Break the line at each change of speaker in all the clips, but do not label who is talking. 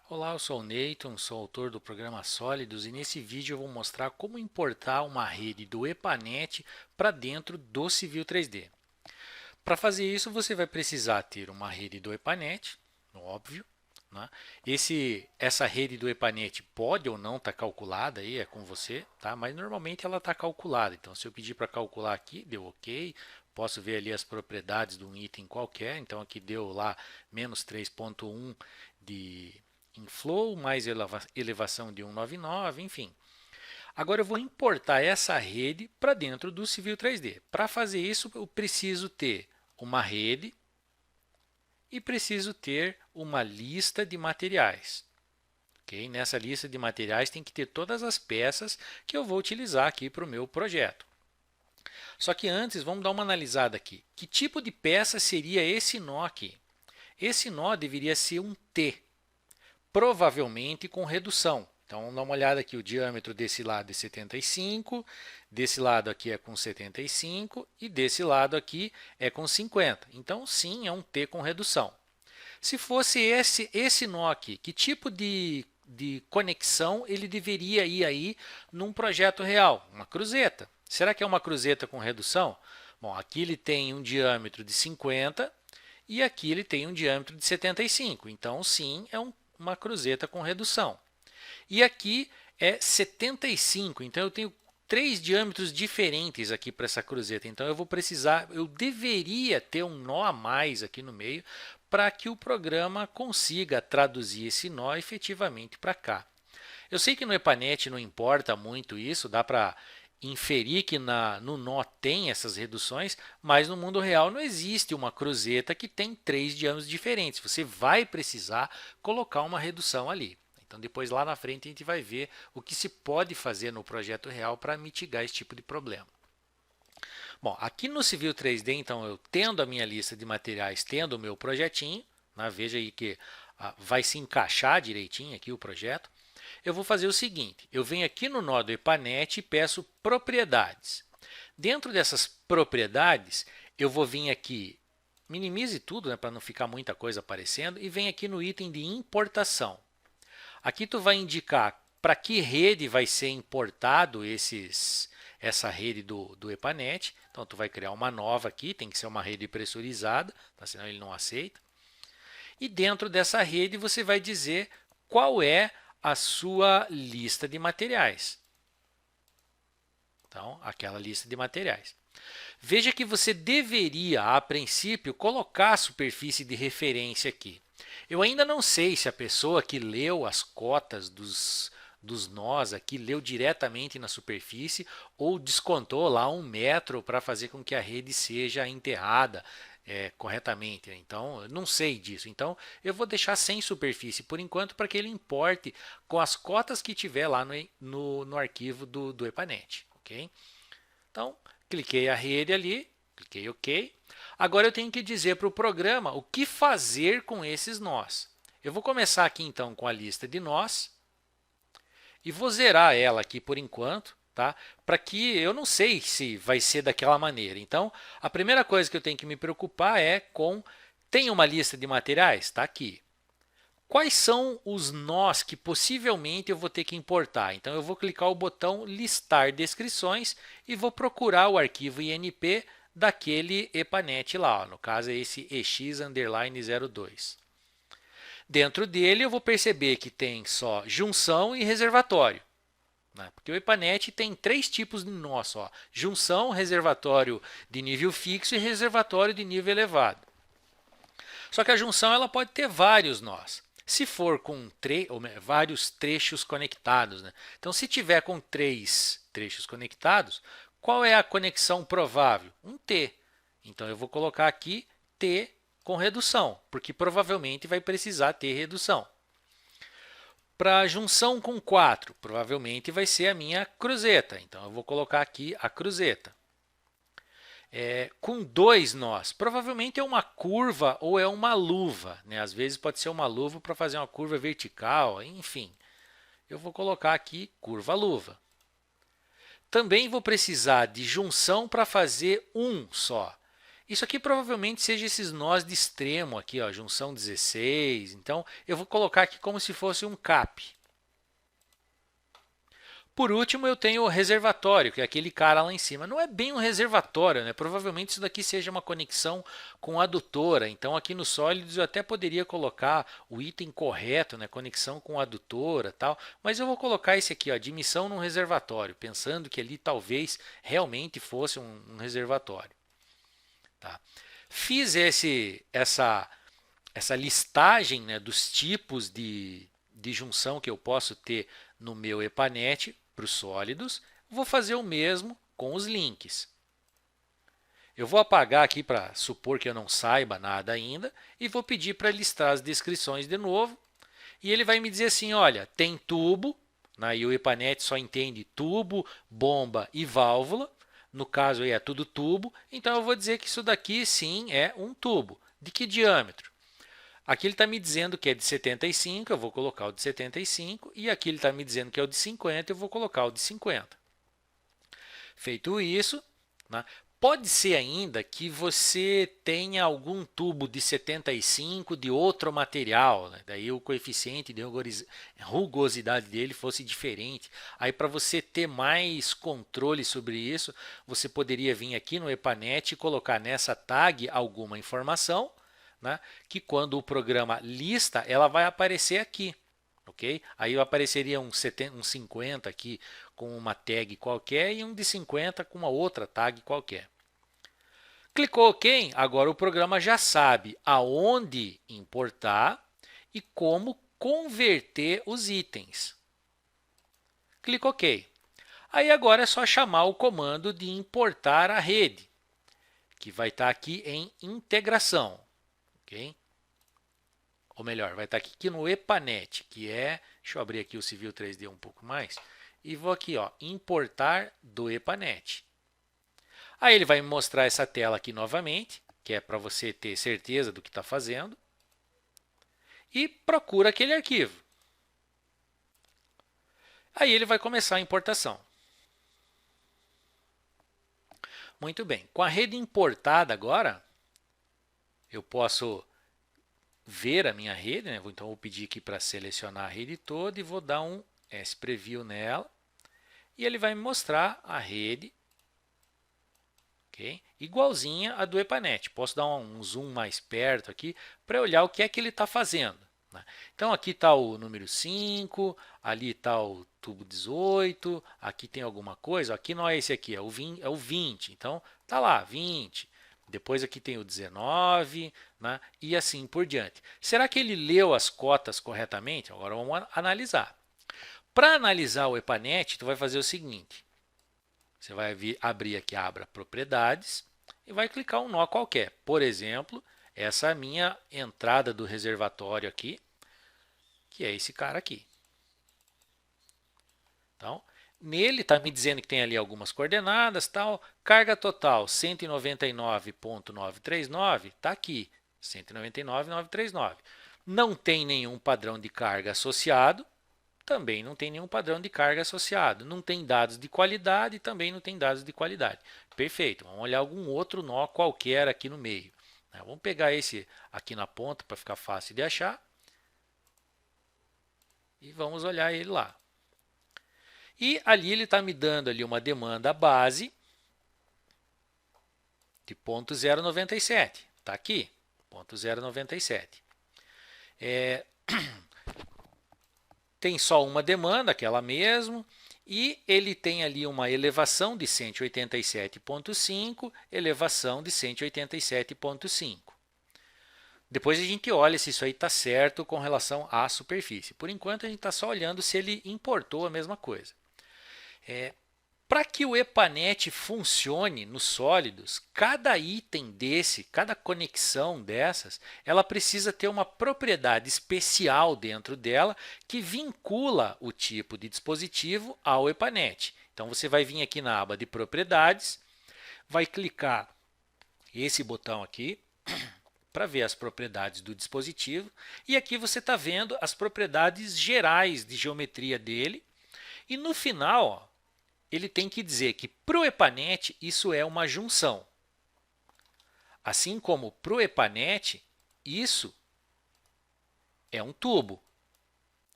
Olá, eu sou o Neyton, sou autor do programa Sólidos e nesse vídeo eu vou mostrar como importar uma rede do EPANET para dentro do Civil 3D. Para fazer isso você vai precisar ter uma rede do EPANET, óbvio, né? Essa rede do EPANET pode ou não estar calculada, aí é com você, tá? Mas normalmente ela está calculada, então se eu pedir para calcular aqui, deu OK, posso ver ali as propriedades de um item qualquer, então aqui deu lá menos 3,1 de inflow, mais elevação de 199, enfim. Agora eu vou importar essa rede para dentro do Civil 3D. Para fazer isso, eu preciso ter uma rede e preciso ter uma lista de materiais. Okay? Nessa lista de materiais tem que ter todas as peças que eu vou utilizar aqui para o meu projeto. Só que antes, vamos dar uma analisada aqui. Que tipo de peça seria esse nó aqui? Esse nó deveria ser um T, provavelmente com redução. Então, vamos dar uma olhada aqui, o diâmetro desse lado é 75, desse lado aqui é com 75 e desse lado aqui é com 50. Então, sim, é um T com redução. Se fosse esse nó aqui, que tipo de conexão ele deveria ir aí num projeto real? Uma cruzeta. Será que é uma cruzeta com redução? Bom, aqui ele tem um diâmetro de 50 e aqui ele tem um diâmetro de 75. Então, sim, é uma cruzeta com redução. E aqui é 75, então eu tenho três diâmetros diferentes aqui para essa cruzeta. Então eu deveria ter um nó a mais aqui no meio para que o programa consiga traduzir esse nó efetivamente para cá. Eu sei que no EPANET não importa muito isso, dá para inferir que no nó tem essas reduções, mas no mundo real não existe uma cruzeta que tem três diâmetros diferentes. Você vai precisar colocar uma redução ali. Então, depois lá na frente a gente vai ver o que se pode fazer no projeto real para mitigar esse tipo de problema. Bom, aqui no Civil 3D, então, eu tendo a minha lista de materiais, tendo o meu projetinho, né, veja aí que vai se encaixar direitinho aqui o projeto. Eu vou fazer o seguinte, eu venho aqui no nó do EPANET e peço propriedades. Dentro dessas propriedades, eu vou vir aqui, minimize tudo, né, para não ficar muita coisa aparecendo, e venho aqui no item de importação. Aqui tu vai indicar para que rede vai ser importado essa rede do EPANET. Então, tu vai criar uma nova aqui, tem que ser uma rede pressurizada, tá? Senão ele não aceita. E dentro dessa rede você vai dizer qual é a sua lista de materiais. Então, aquela lista de materiais. Veja que você deveria, a princípio, colocar a superfície de referência aqui. Eu ainda não sei se a pessoa que leu as cotas dos nós aqui leu diretamente na superfície ou descontou lá 1 metro para fazer com que a rede seja enterrada corretamente. Então, eu não sei disso. Então, eu vou deixar sem superfície por enquanto para que ele importe com as cotas que tiver lá no arquivo do EPANET. Okay? Então, cliquei a rede ali, cliquei OK. Agora eu tenho que dizer para o programa o que fazer com esses nós. Eu vou começar aqui então com a lista de nós e vou zerar ela aqui por enquanto, tá? Para que eu não sei se vai ser daquela maneira. Então, a primeira coisa que eu tenho que me preocupar é com tem uma lista de materiais? Está aqui. Quais são os nós que possivelmente eu vou ter que importar? Então, eu vou clicar o botão listar descrições e vou procurar o arquivo INP daquele EPANET lá. Ó. No caso, é esse EX_02. Dentro dele, eu vou perceber que tem só junção e reservatório. Né? Porque o EPANET tem três tipos de nó só. Junção, reservatório de nível fixo e reservatório de nível elevado. Só que a junção ela pode ter vários nós. Se for com vários trechos conectados, né? Então, se tiver com 3 trechos conectados, qual é a conexão provável? Um T. Então, eu vou colocar aqui T com redução, porque provavelmente vai precisar ter redução. Para junção com 4, provavelmente vai ser a minha cruzeta. Então, eu vou colocar aqui a cruzeta. Com 2 nós, provavelmente é uma curva ou é uma luva. Né? Às vezes pode ser uma luva para fazer uma curva vertical, enfim. Eu vou colocar aqui curva-luva. Também vou precisar de junção para fazer um só. Isso aqui provavelmente seja esses nós de extremo aqui, ó, junção 16. Então, eu vou colocar aqui como se fosse um cap. Por último, eu tenho o reservatório, que é aquele cara lá em cima. Não é bem um reservatório, né? Provavelmente isso daqui seja uma conexão com a adutora. Então, aqui no sólidos eu até poderia colocar o item correto, né? Conexão com a adutora, tal. Mas eu vou colocar esse aqui, ó, admissão num reservatório, pensando que ali talvez realmente fosse um reservatório. Tá? Fiz essa listagem, né, dos tipos de junção que eu posso ter no meu EPANET para os sólidos. Vou fazer o mesmo com os links. Eu vou apagar aqui para supor que eu não saiba nada ainda e vou pedir para listar as descrições de novo. E ele vai me dizer assim, olha, tem tubo, né, e o EPANET só entende tubo, bomba e válvula. No caso aí é tudo tubo, então eu vou dizer que isso daqui sim é um tubo. De que diâmetro? Aqui ele está me dizendo que é de 75, eu vou colocar o de 75, e aqui ele está me dizendo que é o de 50, eu vou colocar o de 50. Feito isso, né, pode ser ainda que você tenha algum tubo de 75 de outro material, né, daí o coeficiente de rugosidade dele fosse diferente. Aí para você ter mais controle sobre isso, você poderia vir aqui no EPANET e colocar nessa tag alguma informação, né, que quando o programa lista, ela vai aparecer aqui. Okay? Aí apareceria um 50 aqui com uma tag qualquer e um de 50 com uma outra tag qualquer. Clicou OK, agora o programa já sabe aonde importar e como converter os itens. Clica OK. Aí agora é só chamar o comando de importar a rede, que vai estar aqui em integração. Okay? Ou melhor, vai estar aqui no EPANET, que é, deixa eu abrir aqui o Civil 3D um pouco mais, e vou aqui, ó, importar do EPANET. Aí ele vai me mostrar essa tela aqui novamente, que é para você ter certeza do que está fazendo, e procura aquele arquivo. Aí ele vai começar a importação. Muito bem, com a rede importada agora, eu posso ver a minha rede, né? Então vou pedir aqui para selecionar a rede toda e vou dar um S-Preview nela. E ele vai me mostrar a rede, okay? Igualzinha a do EPANET. Posso dar um zoom mais perto aqui para olhar o que é que ele está fazendo. Né? Então aqui está o número 5, ali está o tubo 18, aqui tem alguma coisa, aqui não é esse aqui, é o 20, então está lá, 20. Depois aqui tem o 19, né? E assim por diante. Será que ele leu as cotas corretamente? Agora vamos analisar. Para analisar o EPANET, tu vai fazer o seguinte. Você vai abrir aqui a aba propriedades e vai clicar um nó qualquer. Por exemplo, essa é a minha entrada do reservatório aqui, que é esse cara aqui. Então, nele está me dizendo que tem ali algumas coordenadas, tal. Carga total 199.939 está aqui, 199.939. Não tem nenhum padrão de carga associado, também não tem nenhum padrão de carga associado. Não tem dados de qualidade, também não tem dados de qualidade. Perfeito, vamos olhar algum outro nó qualquer aqui no meio. Vamos pegar esse aqui na ponta para ficar fácil de achar. E vamos olhar ele lá. E ali ele está me dando ali uma demanda base de 0.097. Está aqui, 0.097. Tem só uma demanda, aquela mesmo, e ele tem ali uma elevação de 187.5, elevação de 187.5. Depois a gente olha se isso aí está certo com relação à superfície. Por enquanto a gente está só olhando se ele importou a mesma coisa. Para que o EPANET funcione nos sólidos, cada item desse, cada conexão dessas, ela precisa ter uma propriedade especial dentro dela que vincula o tipo de dispositivo ao EPANET. Então você vai vir aqui na aba de propriedades, vai clicar esse botão aqui para ver as propriedades do dispositivo, e aqui você está vendo as propriedades gerais de geometria dele, e no final, ó, ele tem que dizer que para o EPANET isso é uma junção. Assim como para o EPANET, isso é um tubo,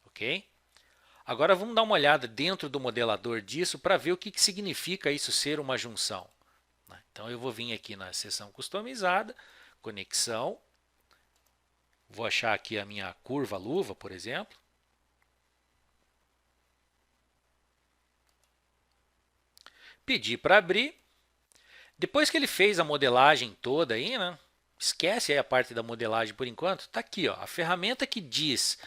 ok? Agora vamos dar uma olhada dentro do modelador disso para ver o que significa isso ser uma junção. Então eu vou vir aqui na seção customizada, conexão, vou achar aqui a minha curva luva, por exemplo. Pedir para abrir. Depois que ele fez a modelagem toda aí, né? Esquece aí a parte da modelagem por enquanto. Está aqui, ó, a ferramenta que diz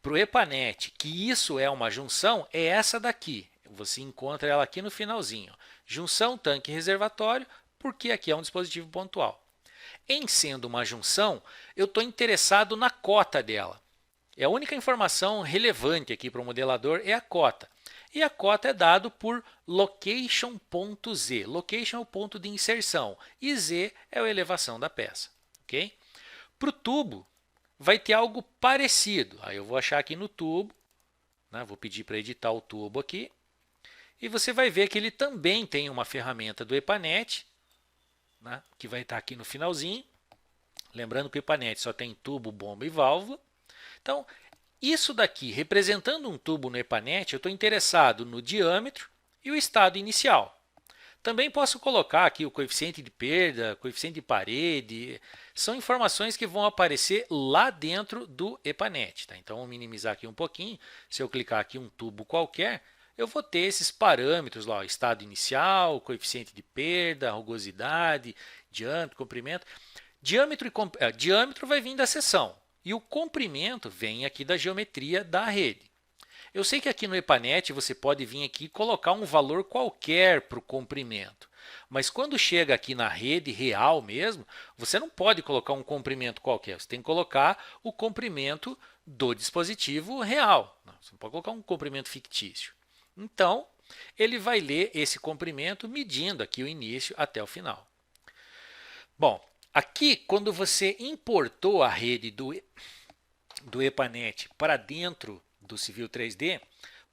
para o EPANET que isso é uma junção é essa daqui. Você encontra ela aqui no finalzinho. Junção tanque reservatório, porque aqui é um dispositivo pontual. Em sendo uma junção, eu estou interessado na cota dela. A única informação relevante aqui para o modelador é a cota. E a cota é dado por location.z. Location é o ponto de inserção e z é a elevação da peça. Okay? Para o tubo, vai ter algo parecido. Aí eu vou achar aqui no tubo, né? Vou pedir para editar o tubo aqui. E você vai ver que ele também tem uma ferramenta do EPANET, né? Que vai estar aqui no finalzinho. Lembrando que o EPANET só tem tubo, bomba e válvula. Então, isso daqui, representando um tubo no EPANET, eu estou interessado no diâmetro e o estado inicial. Também posso colocar aqui o coeficiente de perda, coeficiente de parede, são informações que vão aparecer lá dentro do EPANET. Tá? Então, vou minimizar aqui um pouquinho. Se eu clicar aqui um tubo qualquer, eu vou ter esses parâmetros lá, estado inicial, coeficiente de perda, rugosidade, diâmetro, comprimento. Diâmetro vai vir da seção e o comprimento vem aqui da geometria da rede. Eu sei que aqui no EPANET você pode vir aqui e colocar um valor qualquer para o comprimento. Mas quando chega aqui na rede real mesmo, você não pode colocar um comprimento qualquer. Você tem que colocar o comprimento do dispositivo real. Você não pode colocar um comprimento fictício. Então, ele vai ler esse comprimento medindo aqui o início até o final. Bom, aqui quando você importou a rede do EPANET para dentro do Civil 3D,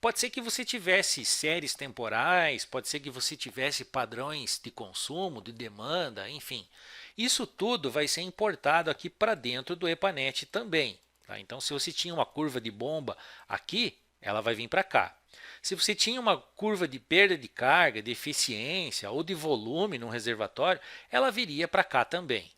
pode ser que você tivesse séries temporais, pode ser que você tivesse padrões de consumo, de demanda, enfim. Isso tudo vai ser importado aqui para dentro do EPANET também. Tá? Então, se você tinha uma curva de bomba aqui, ela vai vir para cá. Se você tinha uma curva de perda de carga, de eficiência ou de volume no reservatório, ela viria para cá também.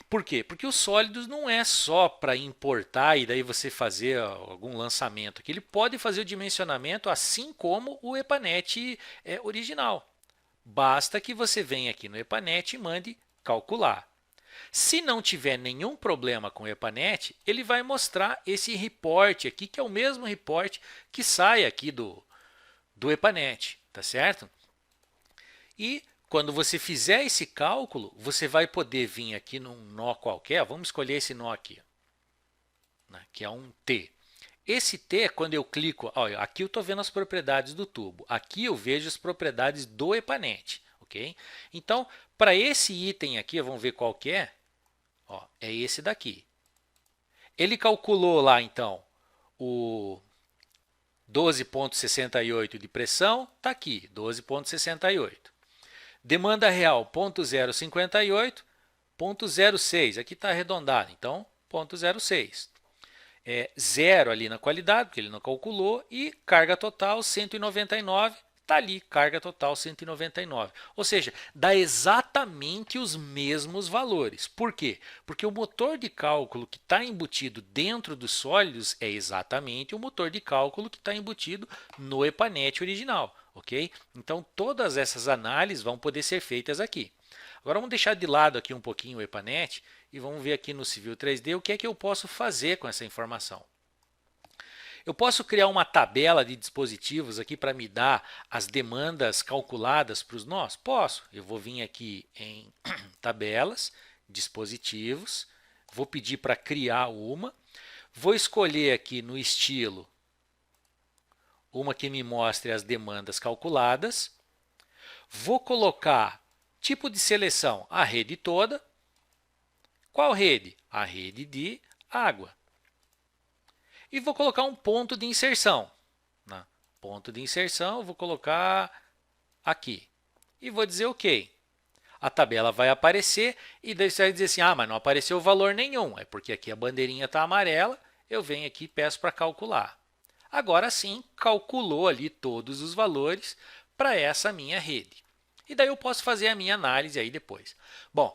Por quê? Porque o sólidos não é só para importar e daí você fazer algum lançamento. Que ele pode fazer o dimensionamento assim como o EPANET original. Basta que você venha aqui no EPANET e mande calcular. Se não tiver nenhum problema com o EPANET, ele vai mostrar esse report aqui, que é o mesmo report que sai aqui do EPANET, tá certo? E quando você fizer esse cálculo, você vai poder vir aqui num nó qualquer, vamos escolher esse nó aqui, né, que é um T. Esse T, quando eu clico, olha, aqui eu estou vendo as propriedades do tubo, aqui eu vejo as propriedades do EPANET. Okay? Então, para esse item aqui, vamos ver qual que é, ó, é esse daqui. Ele calculou lá, então, o 12,68 de pressão, está aqui, 12,68. Demanda real 0,058, 0,06, aqui está arredondado, então 0,06. Zero ali na qualidade, porque ele não calculou, e carga total 199, está ali, carga total 199. Ou seja, dá exatamente os mesmos valores. Por quê? Porque o motor de cálculo que está embutido dentro dos sólidos é exatamente o motor de cálculo que está embutido no EPANET original. Okay? Então, todas essas análises vão poder ser feitas aqui. Agora, vamos deixar de lado aqui um pouquinho o EPANET e vamos ver aqui no Civil 3D o que é que eu posso fazer com essa informação. Eu posso criar uma tabela de dispositivos aqui para me dar as demandas calculadas para os nós? Posso. Eu vou vir aqui em tabelas, dispositivos, vou pedir para criar uma, vou escolher aqui no estilo uma que me mostre as demandas calculadas, vou colocar tipo de seleção, a rede toda. Qual rede? A rede de água. E vou colocar um ponto de inserção. Né? Ponto de inserção, vou colocar aqui. E vou dizer OK. a tabela vai aparecer e daí você vai dizer assim, ah, mas não apareceu valor nenhum. É porque aqui a bandeirinha está amarela, eu venho aqui e peço para calcular. Agora sim, calculou ali todos os valores para essa minha rede. E daí eu posso fazer a minha análise aí depois. Bom,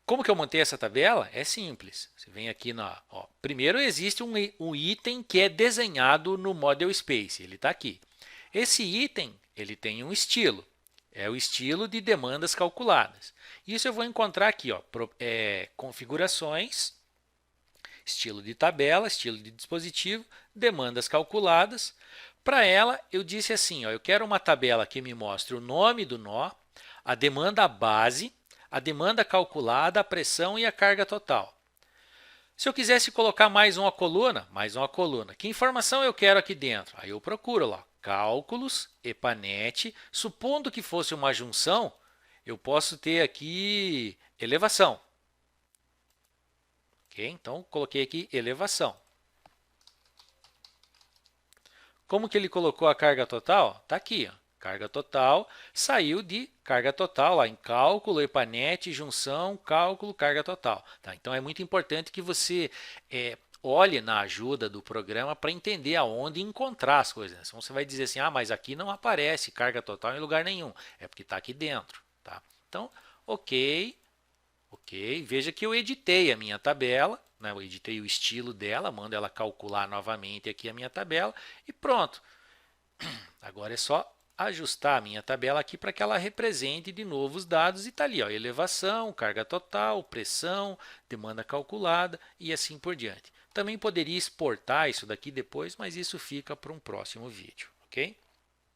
como que eu montei essa tabela? É simples. Você vem aqui na... primeiro existe um item que é desenhado no Model Space. Ele está aqui. Esse item ele tem um estilo. É o estilo de demandas calculadas. Isso eu vou encontrar aqui, configurações, estilo de tabela, estilo de dispositivo, demandas calculadas. Para ela, eu disse assim, eu quero uma tabela que me mostre o nome do nó, a demanda base, a demanda calculada, a pressão e a carga total. Se eu quisesse colocar mais uma coluna, que informação eu quero aqui dentro? Aí eu procuro lá, cálculos, EPANET, supondo que fosse uma junção, eu posso ter aqui elevação. Ok? Então, coloquei aqui elevação. Como que ele colocou a carga total? Está aqui, carga total, saiu de carga total lá em cálculo, EPANET, junção, cálculo, carga total. Tá? Então é muito importante que você olhe na ajuda do programa para entender aonde encontrar as coisas. Né? Senão você vai dizer assim, ah, mas aqui não aparece carga total em lugar nenhum. É porque está aqui dentro. Tá? Então, ok. Veja que eu editei a minha tabela, né? Eu editei o estilo dela, mando ela calcular novamente aqui a minha tabela e pronto. Agora é só ajustar a minha tabela aqui para que ela represente de novo os dados e está ali, elevação, carga total, pressão, demanda calculada e assim por diante. Também poderia exportar isso daqui depois, mas isso fica para um próximo vídeo, ok?